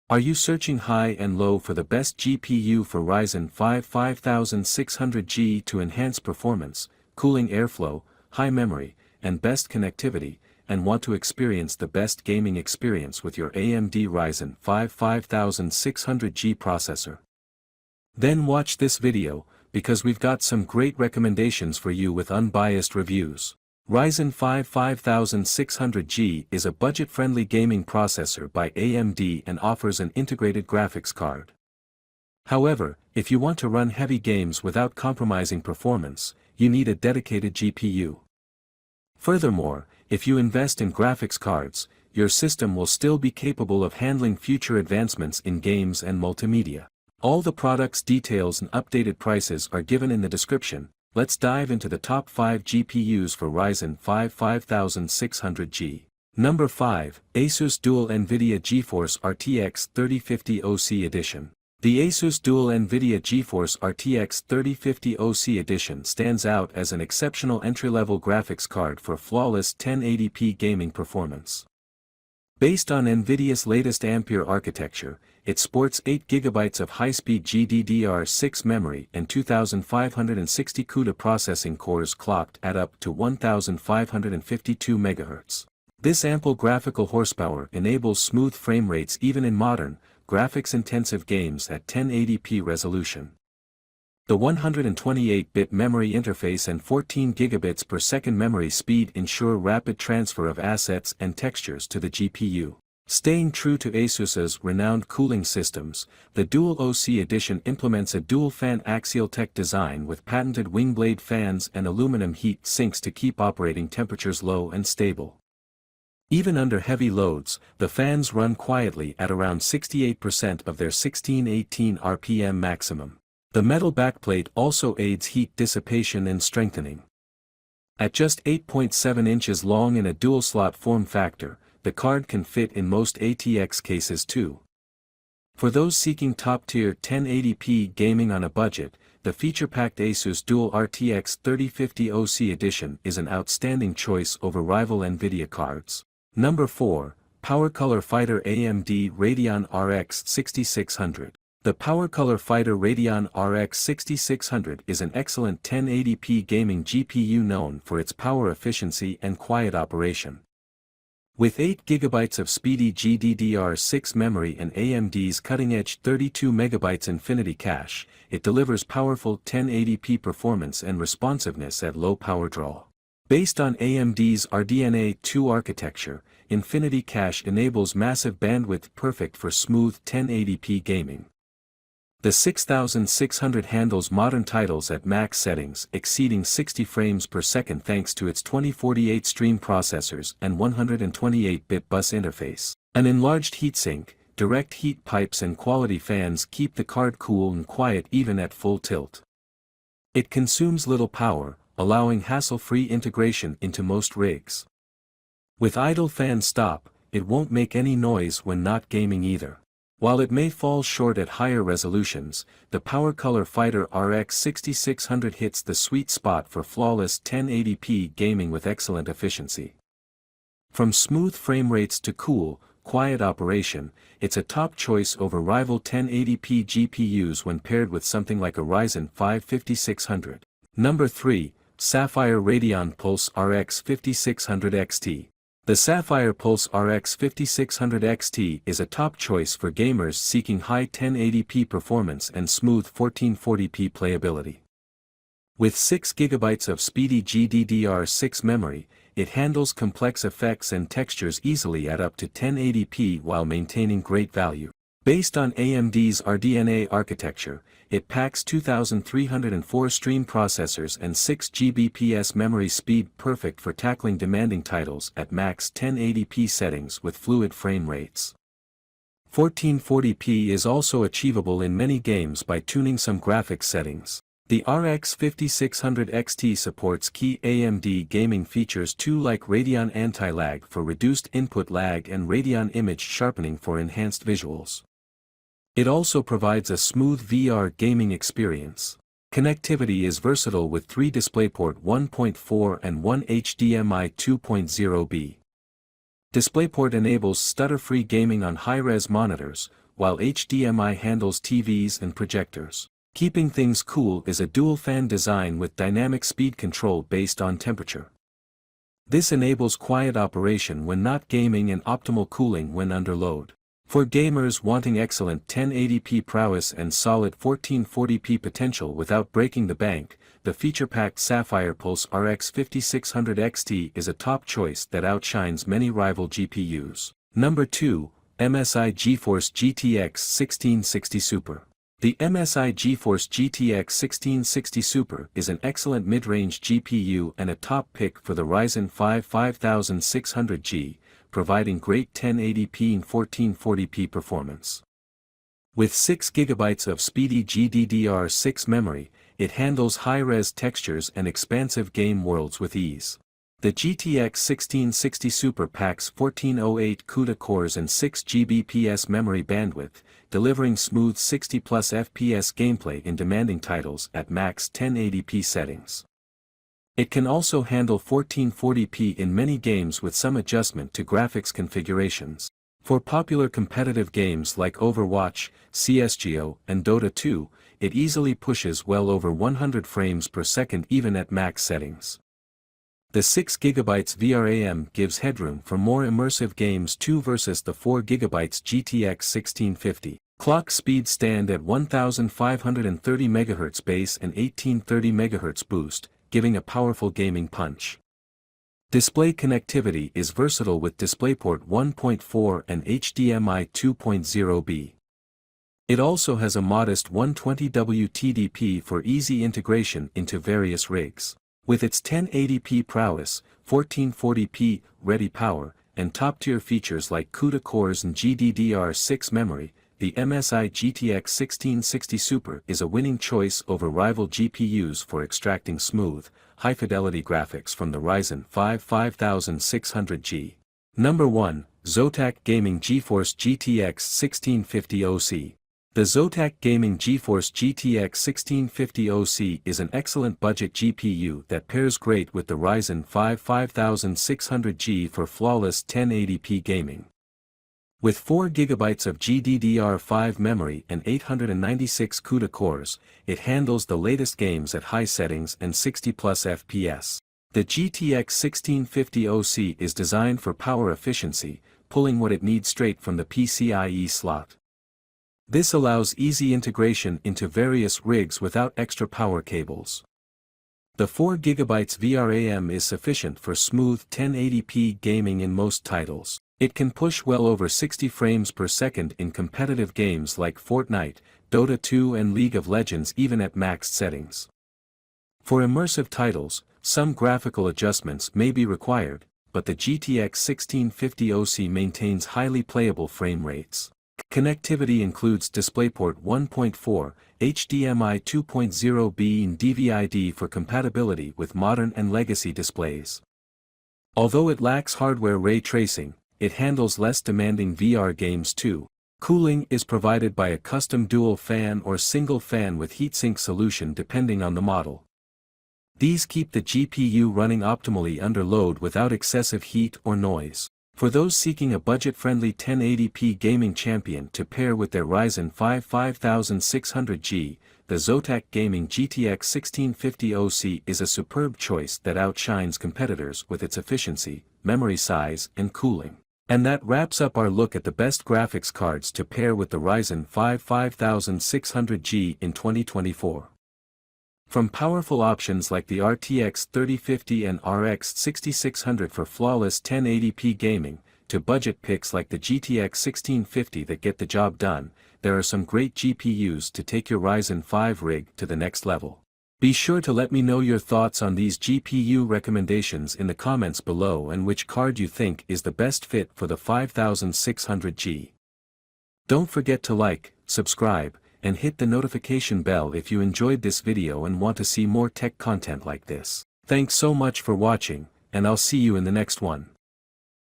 Are you searching high and low for the best GPU for Ryzen 5 5600G to enhance performance, cooling airflow, high memory, and best connectivity, and want to experience the best gaming experience with your AMD Ryzen 5 5600G processor? Then watch this video, because we've got some great recommendations for you with unbiased reviews. Ryzen 5 5600G is a budget-friendly gaming processor by AMD and offers an integrated graphics card. However, if you want to run heavy games without compromising performance, you need a dedicated GPU. Furthermore, if you invest in graphics cards, your system will still be capable of handling future advancements in games and multimedia. All the products' details and updated prices are given in the description. Let's dive into the top 5 GPUs for Ryzen 5 5600G. Number 5, Asus Dual NVIDIA GeForce RTX 3050 OC Edition. The Asus Dual NVIDIA GeForce RTX 3050 OC Edition stands out as an exceptional entry-level graphics card for flawless 1080p gaming performance. Based on NVIDIA's latest Ampere architecture, it sports 8GB of high-speed GDDR6 memory and 2560 CUDA processing cores clocked at up to 1552 MHz. This ample graphical horsepower enables smooth frame rates even in modern, graphics-intensive games at 1080p resolution. The 128-bit memory interface and 14 gigabits per second memory speed ensure rapid transfer of assets and textures to the GPU. Staying true to Asus's renowned cooling systems, the Dual OC Edition implements a dual-fan axial tech design with patented wing blade fans and aluminum heat sinks to keep operating temperatures low and stable. Even under heavy loads, the fans run quietly at around 68% of their 1618 RPM maximum. The metal backplate also aids heat dissipation and strengthening. At just 8.7 inches long in a dual-slot form factor, the card can fit in most ATX cases too. For those seeking top-tier 1080p gaming on a budget, the feature-packed Asus Dual RTX 3050 OC Edition is an outstanding choice over rival NVIDIA cards. Number 4, Powercolor Fighter AMD Radeon RX 6600. The Powercolor Fighter Radeon RX 6600 is an excellent 1080p gaming GPU known for its power efficiency and quiet operation. With 8GB of speedy GDDR6 memory and AMD's cutting-edge 32MB Infinity Cache, it delivers powerful 1080p performance and responsiveness at low power draw. Based on AMD's RDNA 2 architecture, Infinity Cache enables massive bandwidth perfect for smooth 1080p gaming. The 6600 handles modern titles at max settings exceeding 60 frames per second thanks to its 2048 stream processors and 128-bit bus interface. An enlarged heatsink, direct heat pipes and quality fans keep the card cool and quiet even at full tilt. It consumes little power, allowing hassle-free integration into most rigs. With idle fan stop, it won't make any noise when not gaming either. While it may fall short at higher resolutions, the Powercolor Fighter RX 6600 hits the sweet spot for flawless 1080p gaming with excellent efficiency. From smooth frame rates to cool, quiet operation, it's a top choice over rival 1080p GPUs when paired with something like a Ryzen 5 5600. Number 3, Sapphire Radeon Pulse RX 5600 XT. The Sapphire Pulse RX 5600 XT is a top choice for gamers seeking high 1080p performance and smooth 1440p playability. With 6GB of speedy GDDR6 memory, it handles complex effects and textures easily at up to 1080p while maintaining great value. Based on AMD's RDNA architecture, it packs 2304 stream processors and 6 Gbps memory speed perfect for tackling demanding titles at max 1080p settings with fluid frame rates. 1440p is also achievable in many games by tuning some graphics settings. The RX 5600 XT supports key AMD gaming features too, like Radeon Anti-Lag for reduced input lag and Radeon Image Sharpening for enhanced visuals. It also provides a smooth VR gaming experience. Connectivity is versatile with 3 DisplayPort 1.4 and 1 HDMI 2.0b. DisplayPort enables stutter-free gaming on high-res monitors, while HDMI handles TVs and projectors. Keeping things cool is a dual-fan design with dynamic speed control based on temperature. This enables quiet operation when not gaming and optimal cooling when under load. For gamers wanting excellent 1080p prowess and solid 1440p potential without breaking the bank, the feature-packed Sapphire Pulse RX 5600 XT is a top choice that outshines many rival GPUs. Number 2, MSI GeForce GTX 1660 Super. The MSI GeForce GTX 1660 Super is an excellent mid-range GPU and a top pick for the Ryzen 5 5600G, providing great 1080p and 1440p performance. With 6GB of speedy GDDR6 memory, it handles high-res textures and expansive game worlds with ease. The GTX 1660 Super packs 1408 CUDA cores and 6 Gbps memory bandwidth, delivering smooth 60+ FPS gameplay in demanding titles at max 1080p settings. It can also handle 1440p in many games with some adjustment to graphics configurations. For popular competitive games like Overwatch, CSGO, and Dota 2, it easily pushes well over 100 frames per second even at max settings. The 6GB VRAM gives headroom for more immersive games too versus the 4GB GTX 1650. Clock speeds stand at 1530 MHz base and 1830 MHz boost, giving a powerful gaming punch. Display connectivity is versatile with DisplayPort 1.4 and HDMI 2.0b. It also has a modest 120W TDP for easy integration into various rigs. With its 1080p prowess, 1440p ready power, and top-tier features like CUDA cores and GDDR6 memory, the MSI GTX 1660 Super is a winning choice over rival GPUs for extracting smooth, high-fidelity graphics from the Ryzen 5 5600G. Number 1, Zotac Gaming GeForce GTX 1650 OC. The Zotac Gaming GeForce GTX 1650 OC is an excellent budget GPU that pairs great with the Ryzen 5 5600G for flawless 1080p gaming. With 4GB of GDDR5 memory and 896 CUDA cores, it handles the latest games at high settings and 60+ FPS. The GTX 1650 OC is designed for power efficiency, pulling what it needs straight from the PCIe slot. This allows easy integration into various rigs without extra power cables. The 4GB VRAM is sufficient for smooth 1080p gaming in most titles. It can push well over 60 frames per second in competitive games like Fortnite, Dota 2 and League of Legends even at maxed settings. For immersive titles, some graphical adjustments may be required, but the GTX 1650 OC maintains highly playable frame rates. Connectivity includes DisplayPort 1.4, HDMI 2.0b and DVI-D for compatibility with modern and legacy displays. Although it lacks hardware ray tracing, it handles less demanding VR games too. Cooling is provided by a custom dual fan or single fan with heatsink solution depending on the model. These keep the GPU running optimally under load without excessive heat or noise. For those seeking a budget-friendly 1080p gaming champion to pair with their Ryzen 5 5600G, the Zotac Gaming GTX 1650 OC is a superb choice that outshines competitors with its efficiency, memory size, and cooling. And that wraps up our look at the best graphics cards to pair with the Ryzen 5 5600G in 2024. From powerful options like the RTX 3050 and RX 6600 for flawless 1080p gaming, to budget picks like the GTX 1650 that get the job done, there are some great GPUs to take your Ryzen 5 rig to the next level. Be sure to let me know your thoughts on these GPU recommendations in the comments below and which card you think is the best fit for the 5600G. Don't forget to like, subscribe, and hit the notification bell if you enjoyed this video and want to see more tech content like this. Thanks so much for watching, and I'll see you in the next one.